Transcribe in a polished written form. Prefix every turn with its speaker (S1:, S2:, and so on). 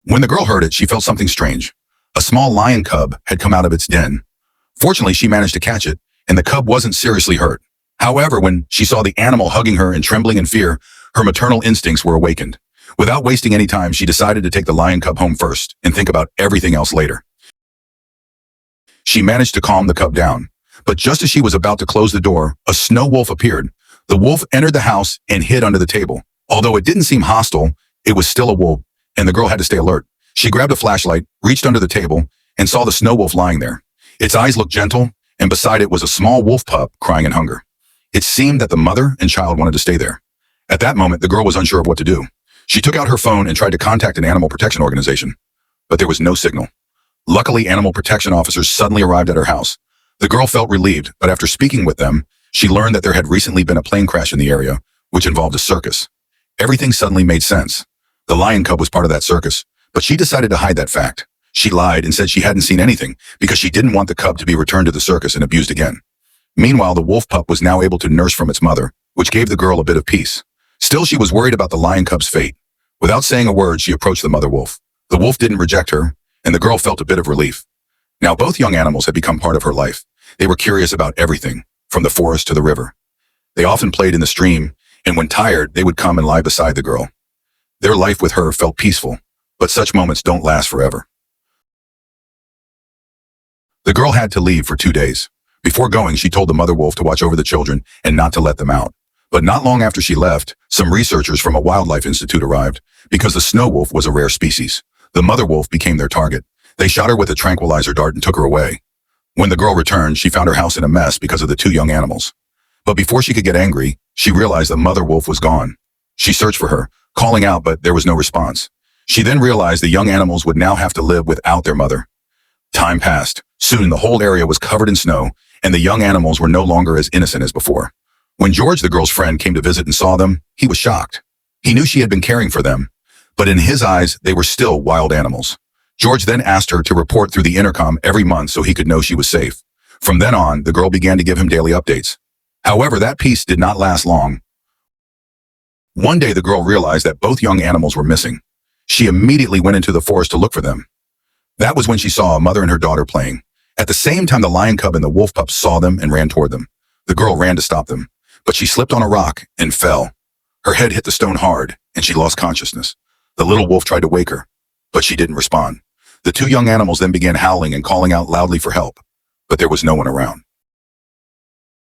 S1: When the girl heard it, she felt something strange. A small lion cub had come out of its den. Fortunately, she managed to catch it, and the cub wasn't seriously hurt. However, when she saw the animal hugging her and trembling in fear, her maternal instincts were awakened. Without wasting any time, she decided to take the lion cub home first and think about everything else later. She managed to calm the cub down, but just as she was about to close the door, a snow wolf appeared. The wolf entered the house and hid under the table. Although it didn't seem hostile, it was still a wolf, and the girl had to stay alert. She grabbed a flashlight, reached under the table, and saw the snow wolf lying there. Its eyes looked gentle, and beside it was a small wolf pup crying in hunger. It seemed that the mother and child wanted to stay there. At that moment, the girl was unsure of what to do. She took out her phone and tried to contact an animal protection organization, but there was no signal. Luckily, animal protection officers suddenly arrived at her house. The girl felt relieved, but after speaking with them, she learned that there had recently been a plane crash in the area, which involved a circus. Everything suddenly made sense. The lion cub was part of that circus, but she decided to hide that fact. She lied and said she hadn't seen anything because she didn't want the cub to be returned to the circus and abused again. Meanwhile, the wolf pup was now able to nurse from its mother, which gave the girl a bit of peace. Still, she was worried about the lion cub's fate. Without saying a word, she approached the mother wolf. The wolf didn't reject her, and the girl felt a bit of relief. Now, both young animals had become part of her life. They were curious about everything, from the forest to the river. They often played in the stream, and when tired, they would come and lie beside the girl. Their life with her felt peaceful, but such moments don't last forever. The girl had to leave for 2 days. Before going, she told the mother wolf to watch over the children and not to let them out. But not long after she left, some researchers from a wildlife institute arrived. Because the snow wolf was a rare species, the mother wolf became their target. They shot her with a tranquilizer dart and took her away. When the girl returned, she found her house in a mess because of the 2 young animals. But before she could get angry, she realized the mother wolf was gone. She searched for her, calling out, but there was no response. She then realized the young animals would now have to live without their mother. Time passed. Soon the whole area was covered in snow, and the young animals were no longer as innocent as before. When George, the girl's friend, came to visit and saw them, he was shocked. He knew she had been caring for them, but in his eyes, they were still wild animals. George then asked her to report through the intercom every month so he could know she was safe. From then on, the girl began to give him daily updates. However, that peace did not last long. One day, the girl realized that both young animals were missing. She immediately went into the forest to look for them. That was when she saw a mother and her daughter playing. At the same time, the lion cub and the wolf pup saw them and ran toward them. The girl ran to stop them, but she slipped on a rock and fell. Her head hit the stone hard, and she lost consciousness. The little wolf tried to wake her, but she didn't respond. The 2 young animals then began howling and calling out loudly for help, but there was no one around.